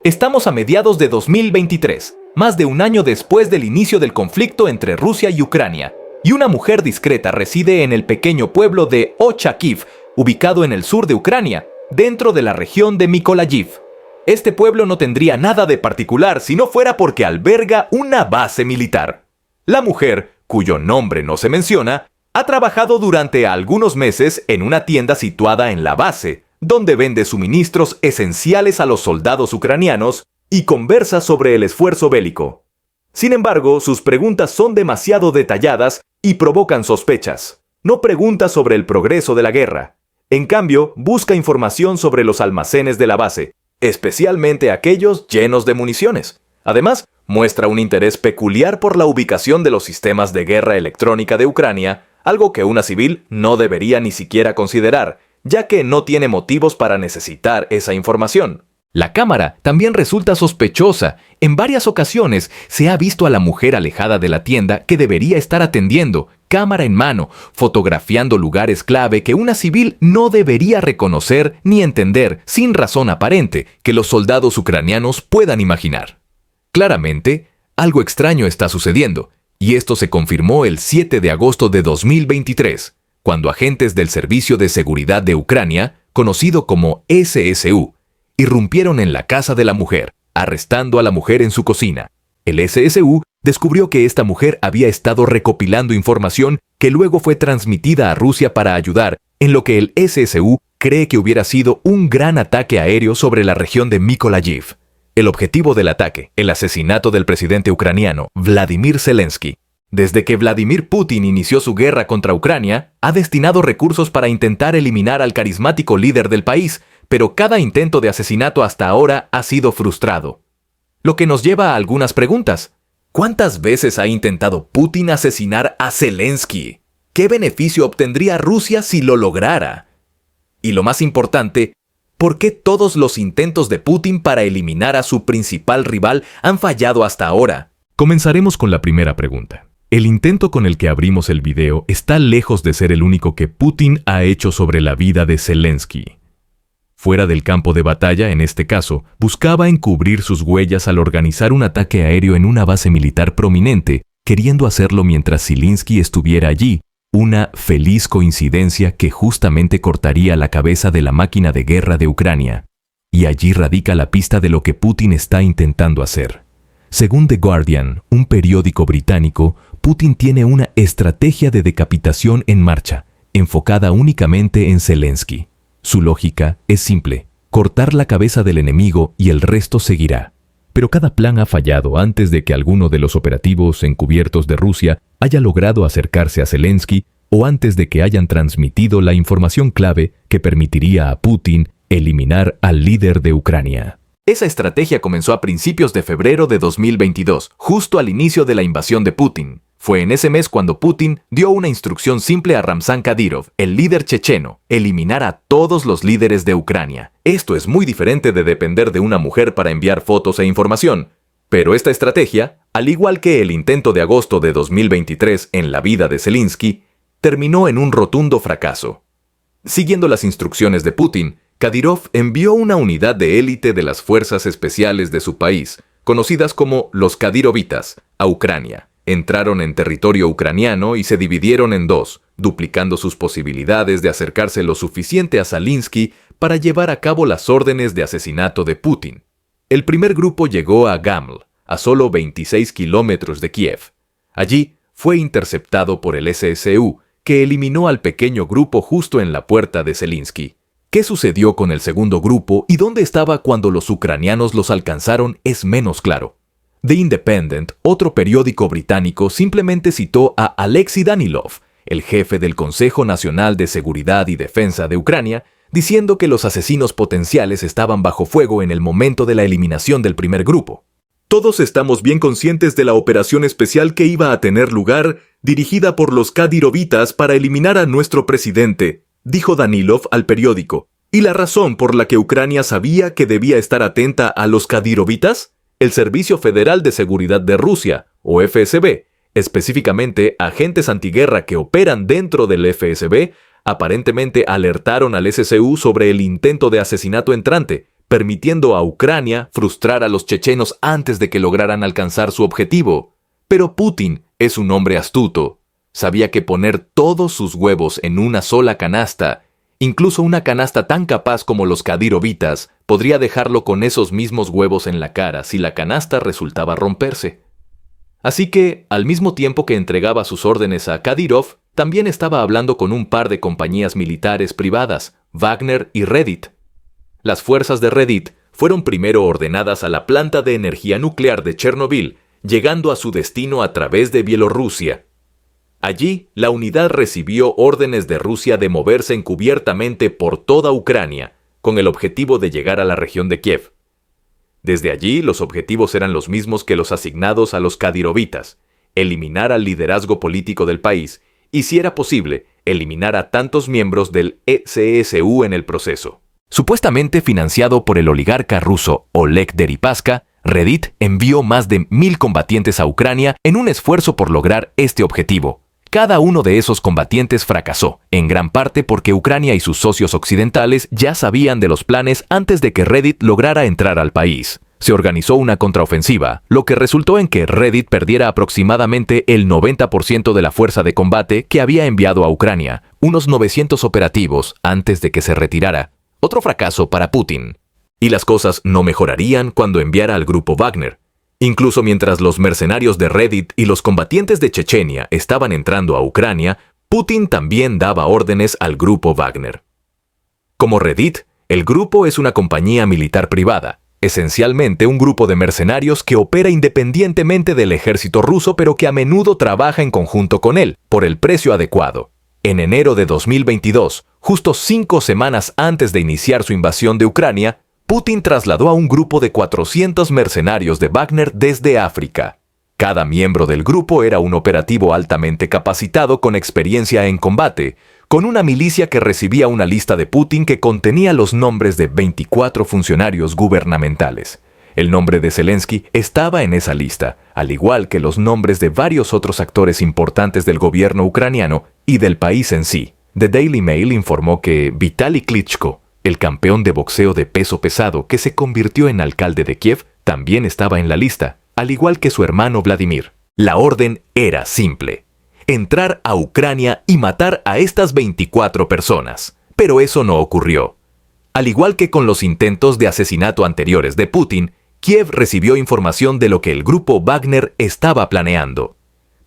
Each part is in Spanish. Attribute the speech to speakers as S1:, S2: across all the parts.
S1: Estamos a mediados de 2023, más de un año después del inicio del conflicto entre Rusia y Ucrania, y una mujer discreta reside en el pequeño pueblo de Ochakiv, ubicado en el sur de Ucrania, dentro de la región de Mykolaiv. Este pueblo no tendría nada de particular si no fuera porque alberga una base militar. La mujer, cuyo nombre no se menciona, ha trabajado durante algunos meses en una tienda situada en la base, donde vende suministros esenciales a los soldados ucranianos y conversa sobre el esfuerzo bélico. Sin embargo, sus preguntas son demasiado detalladas y provocan sospechas. No pregunta sobre el progreso de la guerra. En cambio, busca información sobre los almacenes de la base, especialmente aquellos llenos de municiones. Además, muestra un interés peculiar por la ubicación de los sistemas de guerra electrónica de Ucrania, algo que una civil no debería ni siquiera considerar, ya que no tiene motivos para necesitar esa información. La cámara también resulta sospechosa. En varias ocasiones se ha visto a la mujer alejada de la tienda que debería estar atendiendo, cámara en mano, fotografiando lugares clave que una civil no debería reconocer ni entender sin razón aparente que los soldados ucranianos puedan imaginar. Claramente, algo extraño está sucediendo, y esto se confirmó el 7 de agosto de 2023, cuando agentes del Servicio de Seguridad de Ucrania, conocido como SSU, irrumpieron en la casa de la mujer, arrestando a la mujer en su cocina. El SSU descubrió que esta mujer había estado recopilando información que luego fue transmitida a Rusia para ayudar en lo que el SSU cree que hubiera sido un gran ataque aéreo sobre la región de Mykolaiv. El objetivo del ataque, el asesinato del presidente ucraniano Vladimir Zelensky. Desde que Vladimir Putin inició su guerra contra Ucrania, ha destinado recursos para intentar eliminar al carismático líder del país, pero cada intento de asesinato hasta ahora ha sido frustrado. Lo que nos lleva a algunas preguntas. ¿Cuántas veces ha intentado Putin asesinar a Zelensky? ¿Qué beneficio obtendría Rusia si lo lograra? Y lo más importante, ¿por qué todos los intentos de Putin para eliminar a su principal rival han fallado hasta ahora?
S2: Comenzaremos con la primera pregunta. El intento con el que abrimos el video está lejos de ser el único que Putin ha hecho sobre la vida de Zelensky. Fuera del campo de batalla, en este caso, buscaba encubrir sus huellas al organizar un ataque aéreo en una base militar prominente, queriendo hacerlo mientras Zelensky estuviera allí, una feliz coincidencia que justamente cortaría la cabeza de la máquina de guerra de Ucrania. Y allí radica la pista de lo que Putin está intentando hacer. Según The Guardian, un periódico británico, Putin tiene una estrategia de decapitación en marcha, enfocada únicamente en Zelensky. Su lógica es simple: cortar la cabeza del enemigo y el resto seguirá. Pero cada plan ha fallado antes de que alguno de los operativos encubiertos de Rusia haya logrado acercarse a Zelensky o antes de que hayan transmitido la información clave que permitiría a Putin eliminar al líder de Ucrania.
S1: Esa estrategia comenzó a principios de febrero de 2022, justo al inicio de la invasión de Putin. Fue en ese mes cuando Putin dio una instrucción simple a Ramzan Kadyrov, el líder checheno: eliminar a todos los líderes de Ucrania. Esto es muy diferente de depender de una mujer para enviar fotos e información. Pero esta estrategia, al igual que el intento de agosto de 2023 en la vida de Zelensky, terminó en un rotundo fracaso. Siguiendo las instrucciones de Putin, Kadyrov envió una unidad de élite de las fuerzas especiales de su país, conocidas como los Kadyrovitas, a Ucrania. Entraron en territorio ucraniano y se dividieron en dos, duplicando sus posibilidades de acercarse lo suficiente a Zelensky para llevar a cabo las órdenes de asesinato de Putin. El primer grupo llegó a Gaml, a solo 26 kilómetros de Kiev. Allí fue interceptado por el SSU, que eliminó al pequeño grupo justo en la puerta de Zelensky. ¿Qué sucedió con el segundo grupo y dónde estaba cuando los ucranianos los alcanzaron es menos claro? The Independent, otro periódico británico, simplemente citó a Alexei Danilov, el jefe del Consejo Nacional de Seguridad y Defensa de Ucrania, diciendo que los asesinos potenciales estaban bajo fuego en el momento de la eliminación del primer grupo. Todos estamos bien conscientes de la operación especial que iba a tener lugar, dirigida por los Kadyrovitas para eliminar a nuestro presidente, dijo Danilov al periódico. ¿Y la razón por la que Ucrania sabía que debía estar atenta a los Kadyrovitas? El Servicio Federal de Seguridad de Rusia, o FSB, específicamente agentes antiguerra que operan dentro del FSB, aparentemente alertaron al SSU sobre el intento de asesinato entrante, permitiendo a Ucrania frustrar a los chechenos antes de que lograran alcanzar su objetivo. Pero Putin es un hombre astuto. Sabía que poner todos sus huevos en una sola canasta, incluso una canasta tan capaz como los kadirovitas, podría dejarlo con esos mismos huevos en la cara si la canasta resultaba romperse. Así que, al mismo tiempo que entregaba sus órdenes a Kadyrov, también estaba hablando con un par de compañías militares privadas, Wagner y Reddit. Las fuerzas de Reddit fueron primero ordenadas a la planta de energía nuclear de Chernobyl, llegando a su destino a través de Bielorrusia. Allí, la unidad recibió órdenes de Rusia de moverse encubiertamente por toda Ucrania, con el objetivo de llegar a la región de Kiev. Desde allí, los objetivos eran los mismos que los asignados a los kadirovitas: eliminar al liderazgo político del país y, si era posible, eliminar a tantos miembros del ECSU en el proceso. Supuestamente financiado por el oligarca ruso Oleg Deripaska, Reddit envió más de 1.000 combatientes a Ucrania en un esfuerzo por lograr este objetivo. Cada uno de esos combatientes fracasó, en gran parte porque Ucrania y sus socios occidentales ya sabían de los planes antes de que Reddit lograra entrar al país. Se organizó una contraofensiva, lo que resultó en que Reddit perdiera aproximadamente el 90% de la fuerza de combate que había enviado a Ucrania, unos 900 operativos antes de que se retirara. Otro fracaso para Putin. Y las cosas no mejorarían cuando enviara al grupo Wagner. Incluso mientras los mercenarios de Reddit y los combatientes de Chechenia estaban entrando a Ucrania, Putin también daba órdenes al grupo Wagner. Como Reddit, el grupo es una compañía militar privada, esencialmente un grupo de mercenarios que opera independientemente del ejército ruso, pero que a menudo trabaja en conjunto con él, por el precio adecuado. En enero de 2022, justo 5 semanas antes de iniciar su invasión de Ucrania, Putin trasladó a un grupo de 400 mercenarios de Wagner desde África. Cada miembro del grupo era un operativo altamente capacitado con experiencia en combate, con una milicia que recibía una lista de Putin que contenía los nombres de 24 funcionarios gubernamentales. El nombre de Zelensky estaba en esa lista, al igual que los nombres de varios otros actores importantes del gobierno ucraniano y del país en sí. The Daily Mail informó que Vitaly Klitschko, el campeón de boxeo de peso pesado que se convirtió en alcalde de Kiev, también estaba en la lista, al igual que su hermano Vladimir. La orden era simple: entrar a Ucrania y matar a estas 24 personas. Pero eso no ocurrió. Al igual que con los intentos de asesinato anteriores de Putin, Kiev recibió información de lo que el grupo Wagner estaba planeando.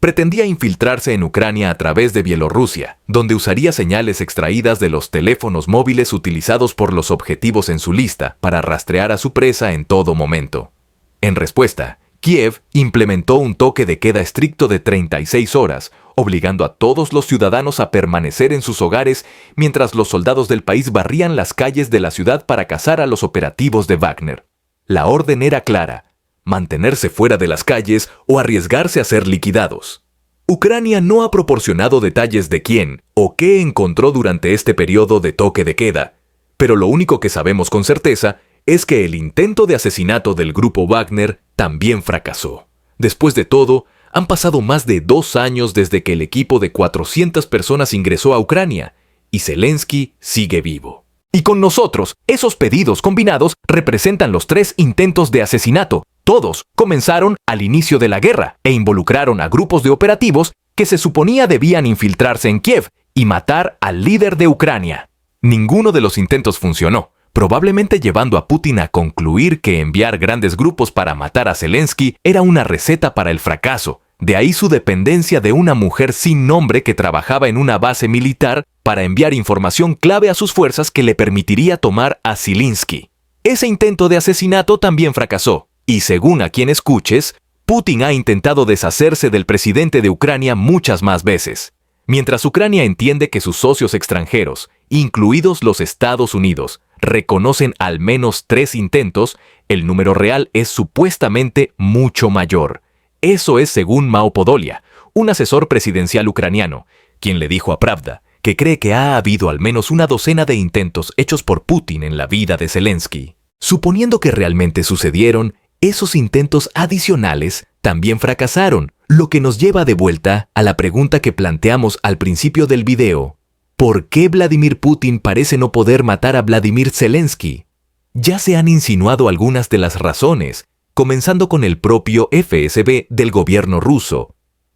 S1: Pretendía infiltrarse en Ucrania a través de Bielorrusia, donde usaría señales extraídas de los teléfonos móviles utilizados por los objetivos en su lista para rastrear a su presa en todo momento. En respuesta, Kiev implementó un toque de queda estricto de 36 horas, obligando a todos los ciudadanos a permanecer en sus hogares mientras los soldados del país barrían las calles de la ciudad para cazar a los operativos de Wagner. La orden era clara: mantenerse fuera de las calles o arriesgarse a ser liquidados. Ucrania no ha proporcionado detalles de quién o qué encontró durante este periodo de toque de queda, pero lo único que sabemos con certeza es que el intento de asesinato del grupo Wagner también fracasó. Después de todo, han pasado más de 2 años desde que el equipo de 400 personas ingresó a Ucrania, y Zelensky sigue vivo. Y con nosotros, esos pedidos combinados representan los 3 intentos de asesinato. Todos comenzaron al inicio de la guerra e involucraron a grupos de operativos que se suponía debían infiltrarse en Kiev y matar al líder de Ucrania. Ninguno de los intentos funcionó, probablemente llevando a Putin a concluir que enviar grandes grupos para matar a Zelensky era una receta para el fracaso. De ahí su dependencia de una mujer sin nombre que trabajaba en una base militar para enviar información clave a sus fuerzas que le permitiría tomar a Zelensky. Ese intento de asesinato también fracasó, y según a quien escuches, Putin ha intentado deshacerse del presidente de Ucrania muchas más veces. Mientras Ucrania entiende que sus socios extranjeros, incluidos los Estados Unidos, reconocen al menos 3 intentos, el número real es supuestamente mucho mayor. Eso es según Mao Podolia, un asesor presidencial ucraniano, quien le dijo a Pravda que cree que ha habido al menos una docena de intentos hechos por Putin en la vida de Zelensky. Suponiendo que realmente sucedieron, esos intentos adicionales también fracasaron, lo que nos lleva de vuelta a la pregunta que planteamos al principio del video: ¿por qué Vladimir Putin parece no poder matar a Vladimir Zelensky? Ya se han insinuado algunas de las razones, comenzando con el propio FSB del gobierno ruso.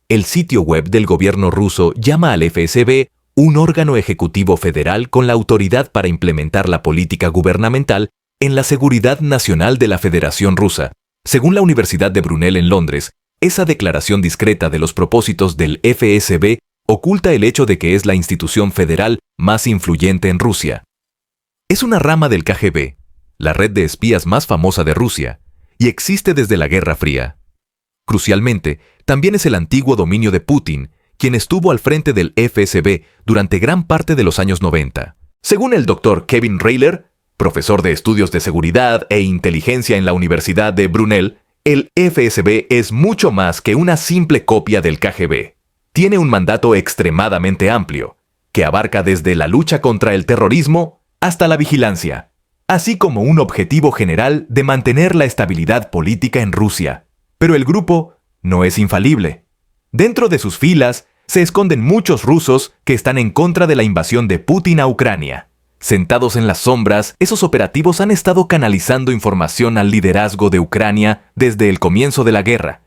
S1: El sitio web del gobierno ruso llama al FSB un órgano ejecutivo federal con la autoridad para implementar la política gubernamental en la seguridad nacional de la Federación Rusa. Según la Universidad de Brunel en Londres, esa declaración discreta de los propósitos del FSB oculta el hecho de que es la institución federal más influyente en Rusia. Es una rama del KGB, la red de espías más famosa de Rusia, y existe desde la Guerra Fría. Crucialmente, también es el antiguo dominio de Putin, quien estuvo al frente del FSB durante gran parte de los años 90. Según el Dr. Kevin Rayler, profesor de estudios de seguridad e inteligencia en la Universidad de Brunel, el FSB es mucho más que una simple copia del KGB. Tiene un mandato extremadamente amplio, que abarca desde la lucha contra el terrorismo hasta la vigilancia, así como un objetivo general de mantener la estabilidad política en Rusia. Pero el grupo no es infalible. Dentro de sus filas se esconden muchos rusos que están en contra de la invasión de Putin a Ucrania. Sentados en las sombras, esos operativos han estado canalizando información al liderazgo de Ucrania desde el comienzo de la guerra.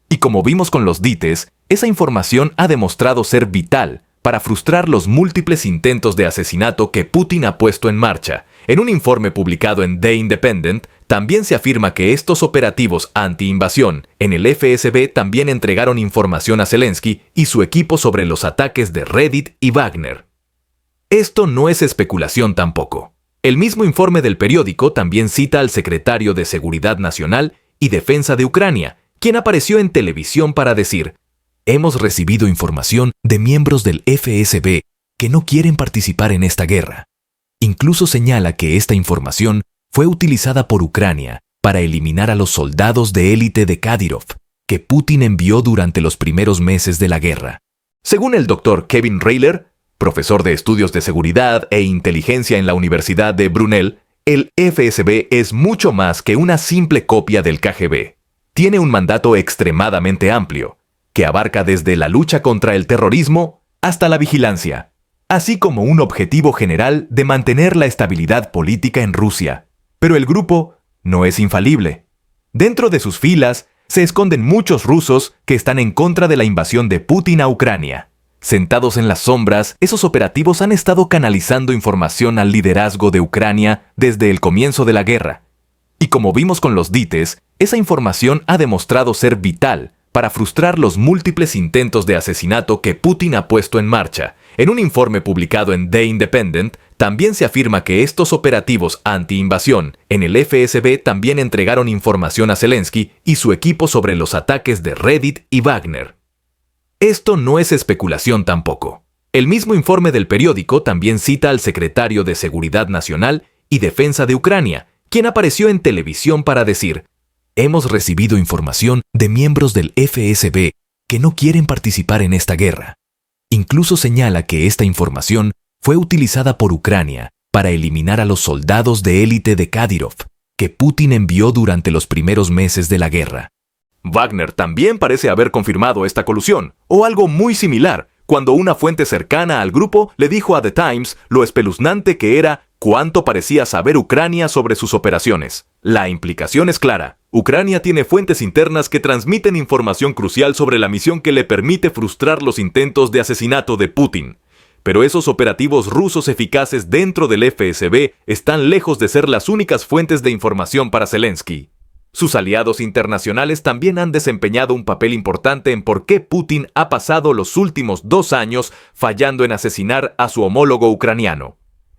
S1: Y como vimos con los dites, esa información ha demostrado ser vital para frustrar los múltiples intentos de asesinato que Putin ha puesto en marcha. En un informe publicado en The Independent, también se afirma que estos operativos anti-invasión en el FSB también entregaron información a Zelensky y su equipo sobre los ataques de Reddit y Wagner. Esto no es especulación tampoco. El mismo informe del periódico también cita al secretario de Seguridad Nacional y Defensa de Ucrania, quien apareció en televisión para decir: «Hemos recibido información de miembros del FSB que no quieren participar en esta guerra». Incluso señala que esta información fue utilizada por Ucrania para eliminar a los soldados de élite de Kadyrov, que Putin envió durante los primeros meses de la guerra. Según el Dr. Kevin Rayler, profesor de estudios de seguridad e inteligencia en la Universidad de Brunel, el FSB es mucho más que una simple copia del KGB. Tiene un mandato extremadamente amplio, que abarca desde la lucha contra el terrorismo hasta la vigilancia, así como un objetivo general de mantener la estabilidad política en Rusia. Pero el grupo no es infalible. Dentro de sus filas se esconden muchos rusos que están en contra de la invasión de Putin a Ucrania. Sentados en las sombras, esos operativos han estado canalizando información al liderazgo de Ucrania desde el comienzo de la guerra. Y como vimos con los dites, esa información ha demostrado ser vital para frustrar los múltiples intentos de asesinato que Putin ha puesto en marcha. En un informe publicado en The Independent, también se afirma que estos operativos anti-invasión en el FSB también entregaron información a Zelensky y su equipo sobre los ataques de Reddit y Wagner. Esto no es especulación tampoco. El mismo informe del periódico también cita al secretario de Seguridad Nacional y Defensa de Ucrania, quien apareció en televisión para decir: «Hemos recibido información de miembros del FSB que no quieren participar en esta guerra». Incluso señala que esta información fue utilizada por Ucrania para eliminar a los soldados de élite de Kadyrov, que Putin envió durante los primeros meses de la guerra. Wagner también parece haber confirmado esta colusión, o algo muy similar, cuando una fuente cercana al grupo le dijo a The Times lo espeluznante que era cuánto parecía saber Ucrania sobre sus operaciones. La implicación es clara. Ucrania tiene fuentes internas que transmiten información crucial sobre la misión que le permite frustrar los intentos de asesinato de Putin. Pero esos operativos rusos eficaces dentro del FSB están lejos de ser las únicas fuentes de información para Zelensky. Sus aliados internacionales también han desempeñado un papel importante en por qué Putin ha pasado los últimos 2 años fallando en asesinar a su homólogo ucraniano.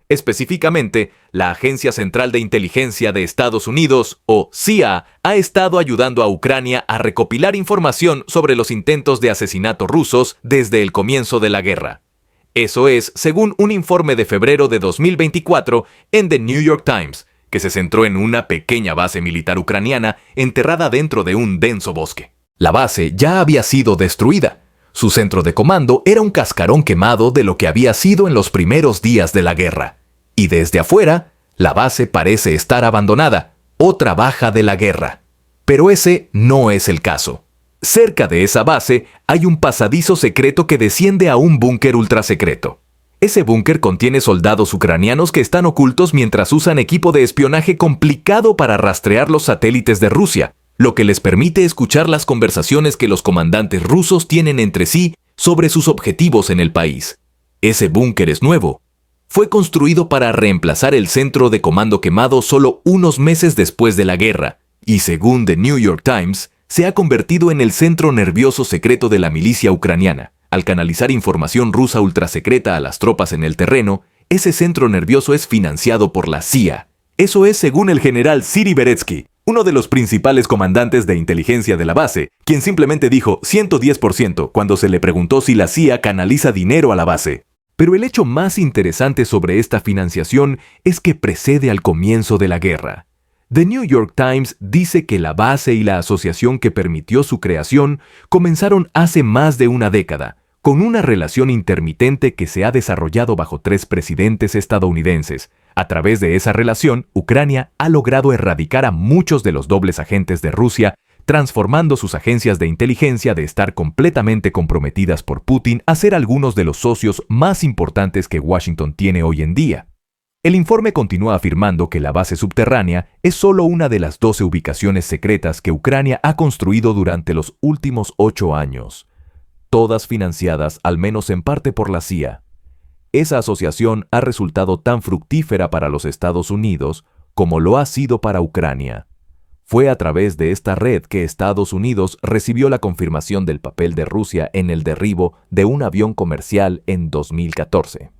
S1: Específicamente, la Agencia Central de Inteligencia de Estados Unidos, o CIA, ha estado ayudando a Ucrania a recopilar información sobre los intentos de asesinato rusos desde el comienzo de la guerra. Eso es, según un informe de febrero de 2024 en The New York Times, que se centró en una pequeña base militar ucraniana enterrada dentro de un denso bosque. La base ya había sido destruida. Su centro de comando era un cascarón quemado de lo que había sido en los primeros días de la guerra. Y desde afuera, la base parece estar abandonada, otra baja de la guerra. Pero ese no es el caso. Cerca de esa base hay un pasadizo secreto que desciende a un búnker ultrasecreto. Ese búnker contiene soldados ucranianos que están ocultos mientras usan equipo de espionaje complicado para rastrear los satélites de Rusia, lo que les permite escuchar las conversaciones que los comandantes rusos tienen entre sí sobre sus objetivos en el país. Ese búnker es nuevo. Fue construido para reemplazar el centro de comando quemado solo unos meses después de la guerra, y según The New York Times, se ha convertido en el centro nervioso secreto de la milicia ucraniana. Al canalizar información rusa ultrasecreta a las tropas en el terreno, ese centro nervioso es financiado por la CIA. Eso es según el general Siri Beretsky, uno de los principales comandantes de inteligencia de la base, quien simplemente dijo 110% cuando se le preguntó si la CIA canaliza dinero a la base. Pero el hecho más interesante sobre esta financiación es que precede al comienzo de la guerra. The New York Times dice que la base y la asociación que permitió su creación comenzaron hace más de una década, con una relación intermitente que se ha desarrollado bajo 3 presidentes estadounidenses. A través de esa relación, Ucrania ha logrado erradicar a muchos de los dobles agentes de Rusia, transformando sus agencias de inteligencia de estar completamente comprometidas por Putin a ser algunos de los socios más importantes que Washington tiene hoy en día. El informe continúa afirmando que la base subterránea es solo una de las 12 ubicaciones secretas que Ucrania ha construido durante los últimos 8 años, todas financiadas al menos en parte por la CIA. Esa asociación ha resultado tan fructífera para los Estados Unidos como lo ha sido para Ucrania. Fue a través de esta red que Estados Unidos recibió la confirmación del papel de Rusia en el derribo de un avión comercial en 2014.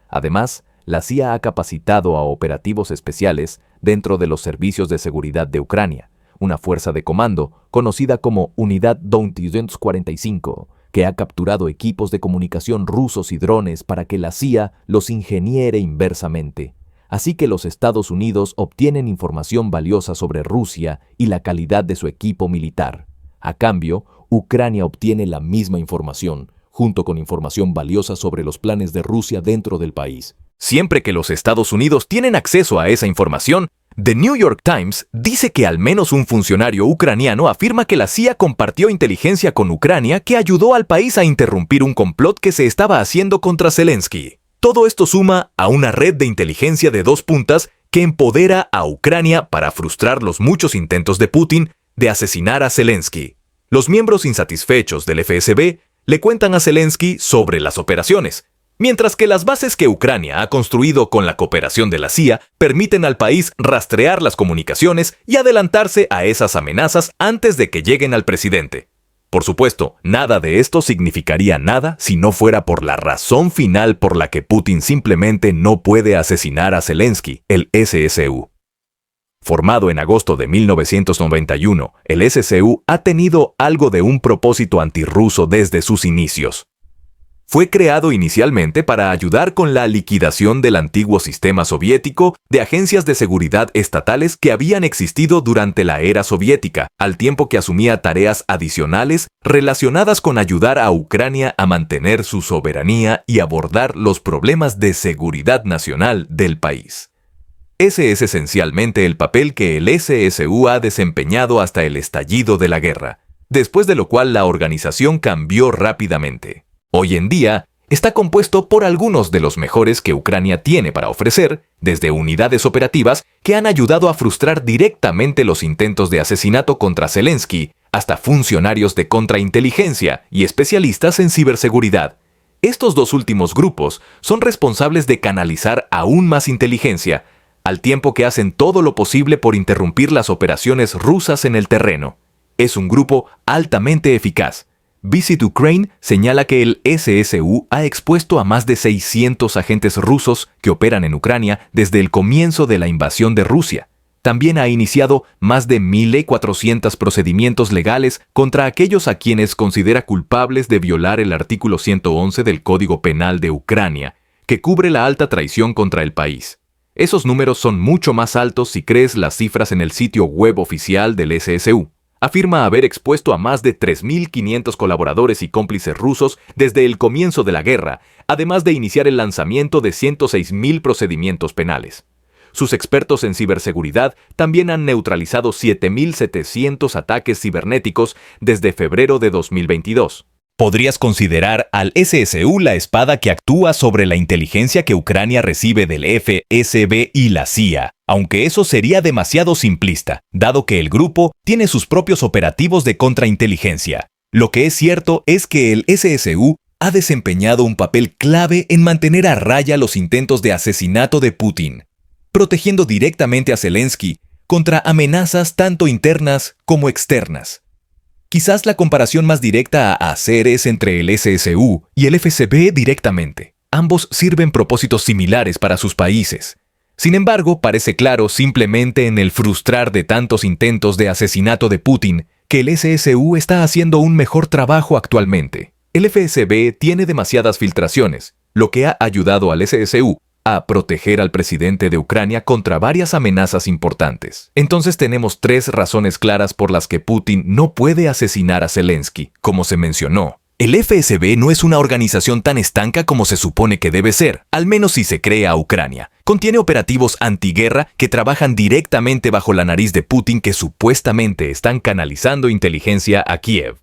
S1: Además, la CIA ha capacitado a operativos especiales dentro de los servicios de seguridad de Ucrania, una fuerza de comando conocida como Unidad 245, que ha capturado equipos de comunicación rusos y drones para que la CIA los ingeniere inversamente. Así que los Estados Unidos obtienen información valiosa sobre Rusia y la calidad de su equipo militar. A cambio, Ucrania obtiene la misma información, junto con información valiosa sobre los planes de Rusia dentro del país. Siempre que los Estados Unidos tienen acceso a esa información, The New York Times dice que al menos un funcionario ucraniano afirma que la CIA compartió inteligencia con Ucrania que ayudó al país a interrumpir un complot que se estaba haciendo contra Zelensky. Todo esto suma a una red de inteligencia de 2 puntas que empodera a Ucrania para frustrar los muchos intentos de Putin de asesinar a Zelensky. Los miembros insatisfechos del FSB le cuentan a Zelensky sobre las operaciones, mientras que las bases que Ucrania ha construido con la cooperación de la CIA permiten al país rastrear las comunicaciones y adelantarse a esas amenazas antes de que lleguen al presidente. Por supuesto, nada de esto significaría nada si no fuera por la razón final por la que Putin simplemente no puede asesinar a Zelensky, el SSU. Formado en agosto de 1991, el SSU ha tenido algo de un propósito antirruso desde sus inicios. Fue creado inicialmente para ayudar con la liquidación del antiguo sistema soviético de agencias de seguridad estatales que habían existido durante la era soviética, al tiempo que asumía tareas adicionales relacionadas con ayudar a Ucrania a mantener su soberanía y abordar los problemas de seguridad nacional del país. Ese es esencialmente el papel que el SSU ha desempeñado hasta el estallido de la guerra, después de lo cual la organización cambió rápidamente. Hoy en día, está compuesto por algunos de los mejores que Ucrania tiene para ofrecer, desde unidades operativas que han ayudado a frustrar directamente los intentos de asesinato contra Zelensky, hasta funcionarios de contrainteligencia y especialistas en ciberseguridad. Estos 2 últimos grupos son responsables de canalizar aún más inteligencia, al tiempo que hacen todo lo posible por interrumpir las operaciones rusas en el terreno. Es un grupo altamente eficaz. Visit Ukraine señala que el SSU ha expuesto a más de 600 agentes rusos que operan en Ucrania desde el comienzo de la invasión de Rusia. También ha iniciado más de 1.400 procedimientos legales contra aquellos a quienes considera culpables de violar el artículo 111 del Código Penal de Ucrania, que cubre la alta traición contra el país. Esos números son mucho más altos si crees las cifras en el sitio web oficial del SSU. Afirma haber expuesto a más de 3.500 colaboradores y cómplices rusos desde el comienzo de la guerra, además de iniciar el lanzamiento de 106.000 procedimientos penales. Sus expertos en ciberseguridad también han neutralizado 7.700 ataques cibernéticos desde febrero de 2022. Podrías considerar al SSU la espada que actúa sobre la inteligencia que Ucrania recibe del FSB y la CIA, aunque eso sería demasiado simplista, dado que el grupo tiene sus propios operativos de contrainteligencia. Lo que es cierto es que el SSU ha desempeñado un papel clave en mantener a raya los intentos de asesinato de Putin, protegiendo directamente a Zelensky contra amenazas tanto internas como externas. Quizás la comparación más directa a hacer es entre el SSU y el FSB directamente. Ambos sirven propósitos similares para sus países. Sin embargo, parece claro simplemente en el frustrar de tantos intentos de asesinato de Putin que el SSU está haciendo un mejor trabajo actualmente. El FSB tiene demasiadas filtraciones, lo que ha ayudado al SSU a proteger al presidente de Ucrania contra varias amenazas importantes. Entonces tenemos 3 razones claras por las que Putin no puede asesinar a Zelensky, como se mencionó. El FSB no es una organización tan estanca como se supone que debe ser, al menos si se cree a Ucrania. Contiene operativos antiguerra que trabajan directamente bajo la nariz de Putin que supuestamente están canalizando inteligencia a Kiev.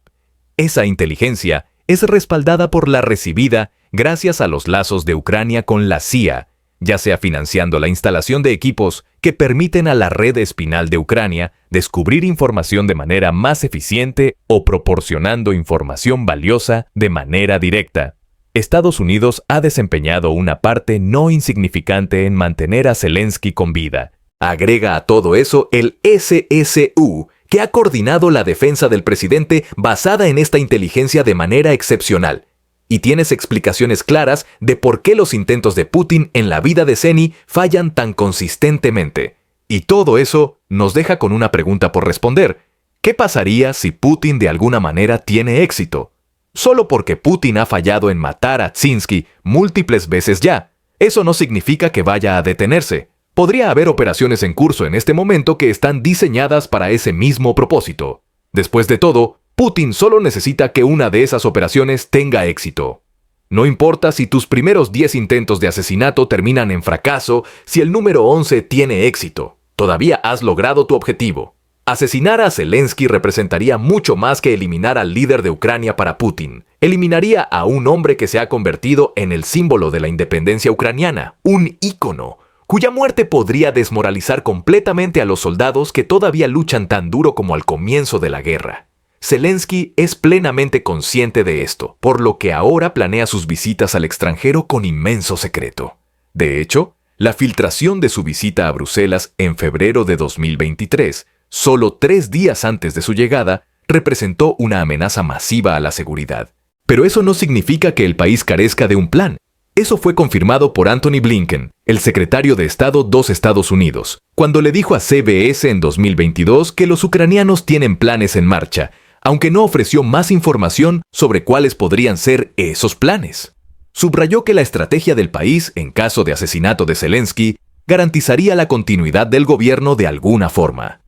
S1: Esa inteligencia es respaldada por la recibida gracias a los lazos de Ucrania con la CIA, ya sea financiando la instalación de equipos que permiten a la red espinal de Ucrania descubrir información de manera más eficiente o proporcionando información valiosa de manera directa. Estados Unidos ha desempeñado una parte no insignificante en mantener a Zelensky con vida. Agrega a todo eso el SSU, que ha coordinado la defensa del presidente basada en esta inteligencia de manera excepcional. Y tienes explicaciones claras de por qué los intentos de Putin en la vida de Zeni fallan tan consistentemente. Y todo eso nos deja con una pregunta por responder. ¿Qué pasaría si Putin de alguna manera tiene éxito? Solo porque Putin ha fallado en matar a Zelensky múltiples veces ya, eso no significa que vaya a detenerse. Podría haber operaciones en curso en este momento que están diseñadas para ese mismo propósito. Después de todo, Putin solo necesita que una de esas operaciones tenga éxito. No importa si tus primeros 10 intentos de asesinato terminan en fracaso, si el número 11 tiene éxito, todavía has logrado tu objetivo. Asesinar a Zelensky representaría mucho más que eliminar al líder de Ucrania para Putin. Eliminaría a un hombre que se ha convertido en el símbolo de la independencia ucraniana, un ícono, cuya muerte podría desmoralizar completamente a los soldados que todavía luchan tan duro como al comienzo de la guerra. Zelensky es plenamente consciente de esto, por lo que ahora planea sus visitas al extranjero con inmenso secreto. De hecho, la filtración de su visita a Bruselas en febrero de 2023, solo 3 días antes de su llegada, representó una amenaza masiva a la seguridad. Pero eso no significa que el país carezca de un plan. Eso fue confirmado por Antony Blinken, el secretario de Estado de Estados Unidos, cuando le dijo a CBS en 2022 que los ucranianos tienen planes en marcha, aunque no ofreció más información sobre cuáles podrían ser esos planes. Subrayó que la estrategia del país, en caso de asesinato de Zelensky, garantizaría la continuidad del gobierno de alguna forma.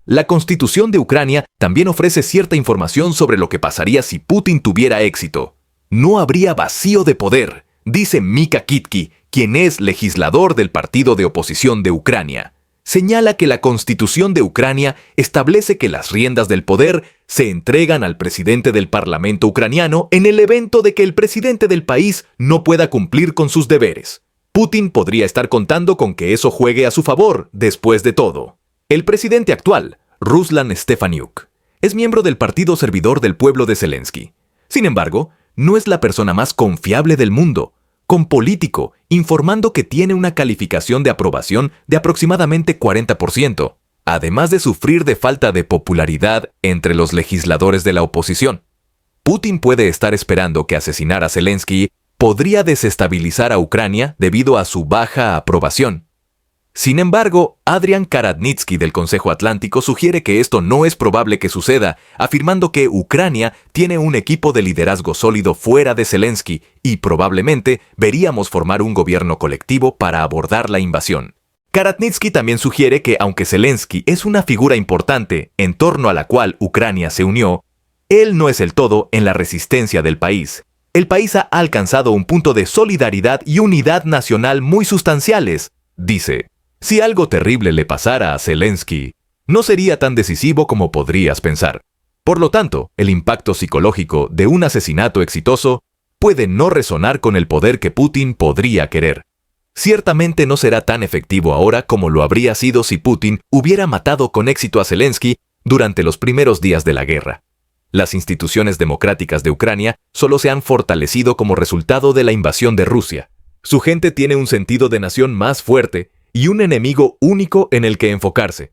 S1: La Constitución de Ucrania también ofrece cierta información sobre lo que pasaría si Putin tuviera éxito. No habría vacío de poder, dice Mika Kitki, quien es legislador del partido de oposición de Ucrania. Señala que la Constitución de Ucrania establece que las riendas del poder se entregan al presidente del Parlamento ucraniano en el evento de que el presidente del país no pueda cumplir con sus deberes. Putin podría estar contando con que eso juegue a su favor, después de todo. El presidente actual, Ruslan Stefanik, es miembro del Partido Servidor del Pueblo de Zelensky. Sin embargo, no es la persona más confiable del mundo, con Político informando que tiene una calificación de aprobación de aproximadamente 40%, además de sufrir de falta de popularidad entre los legisladores de la oposición. Putin puede estar esperando que asesinar a Zelensky podría desestabilizar a Ucrania debido a su baja aprobación. Sin embargo, Adrian Karadnitsky del Consejo Atlántico sugiere que esto no es probable que suceda, afirmando que Ucrania tiene un equipo de liderazgo sólido fuera de Zelensky y probablemente veríamos formar un gobierno colectivo para abordar la invasión. Karadnitsky también sugiere que aunque Zelensky es una figura importante en torno a la cual Ucrania se unió, él no es el todo en la resistencia del país. El país ha alcanzado un punto de solidaridad y unidad nacional muy sustanciales, dice. Si algo terrible le pasara a Zelensky, no sería tan decisivo como podrías pensar. Por lo tanto, el impacto psicológico de un asesinato exitoso puede no resonar con el poder que Putin podría querer. Ciertamente no será tan efectivo ahora como lo habría sido si Putin hubiera matado con éxito a Zelensky durante los primeros días de la guerra. Las instituciones democráticas de Ucrania solo se han fortalecido como resultado de la invasión de Rusia. Su gente tiene un sentido de nación más fuerte y un enemigo único en el que enfocarse.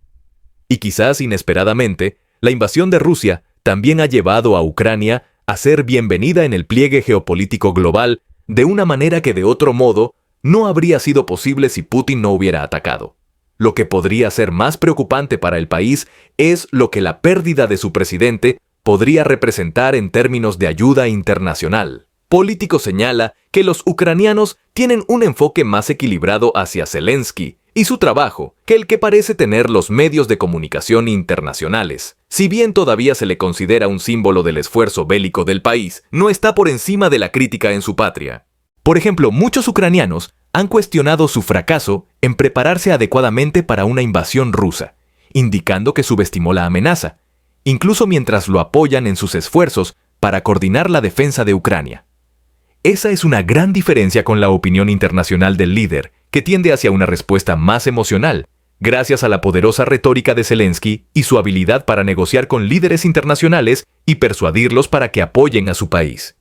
S1: Y quizás inesperadamente, la invasión de Rusia también ha llevado a Ucrania a ser bienvenida en el pliegue geopolítico global de una manera que de otro modo no habría sido posible si Putin no hubiera atacado. Lo que podría ser más preocupante para el país es lo que la pérdida de su presidente podría representar en términos de ayuda internacional. Político señala que los ucranianos tienen un enfoque más equilibrado hacia Zelensky y su trabajo que el que parece tener los medios de comunicación internacionales. Si bien todavía se le considera un símbolo del esfuerzo bélico del país, no está por encima de la crítica en su patria. Por ejemplo, muchos ucranianos han cuestionado su fracaso en prepararse adecuadamente para una invasión rusa, indicando que subestimó la amenaza, incluso mientras lo apoyan en sus esfuerzos para coordinar la defensa de Ucrania. Esa es una gran diferencia con la opinión internacional del líder, que tiende hacia una respuesta más emocional, gracias a la poderosa retórica de Zelensky y su habilidad para negociar con líderes internacionales y persuadirlos para que apoyen a su país.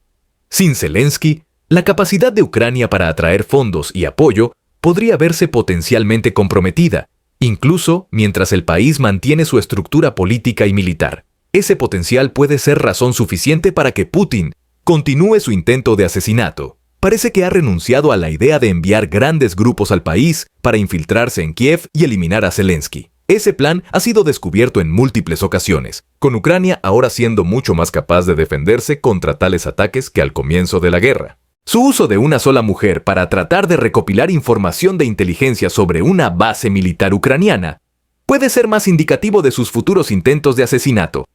S1: Sin Zelensky, la capacidad de Ucrania para atraer fondos y apoyo podría verse potencialmente comprometida, incluso mientras el país mantiene su estructura política y militar. Ese potencial puede ser razón suficiente para que Putin continúe su intento de asesinato. Parece que ha renunciado a la idea de enviar grandes grupos al país para infiltrarse en Kiev y eliminar a Zelensky. Ese plan ha sido descubierto en múltiples ocasiones, con Ucrania ahora siendo mucho más capaz de defenderse contra tales ataques que al comienzo de la guerra. Su uso de una sola mujer para tratar de recopilar información de inteligencia sobre una base militar ucraniana puede ser más indicativo de sus futuros intentos de asesinato.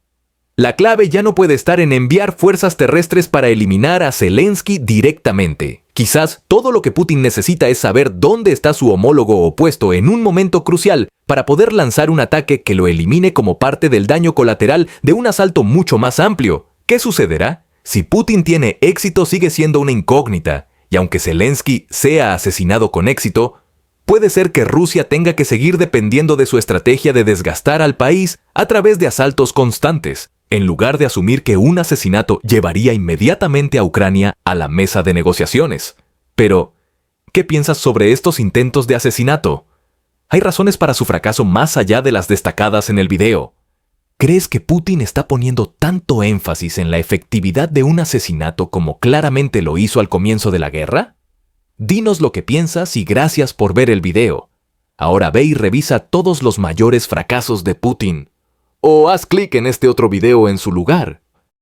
S1: La clave ya no puede estar en enviar fuerzas terrestres para eliminar a Zelensky directamente. Quizás todo lo que Putin necesita es saber dónde está su homólogo opuesto en un momento crucial para poder lanzar un ataque que lo elimine como parte del daño colateral de un asalto mucho más amplio. ¿Qué sucederá? Si Putin tiene éxito sigue siendo una incógnita, y aunque Zelensky sea asesinado con éxito, puede ser que Rusia tenga que seguir dependiendo de su estrategia de desgastar al país a través de asaltos constantes, en lugar de asumir que un asesinato llevaría inmediatamente a Ucrania a la mesa de negociaciones. Pero, ¿qué piensas sobre estos intentos de asesinato? Hay razones para su fracaso más allá de las destacadas en el video. ¿Crees que Putin está poniendo tanto énfasis en la efectividad de un asesinato como claramente lo hizo al comienzo de la guerra? Dinos lo que piensas y gracias por ver el video. Ahora ve y revisa todos los mayores fracasos de Putin. O haz clic en este otro video en su lugar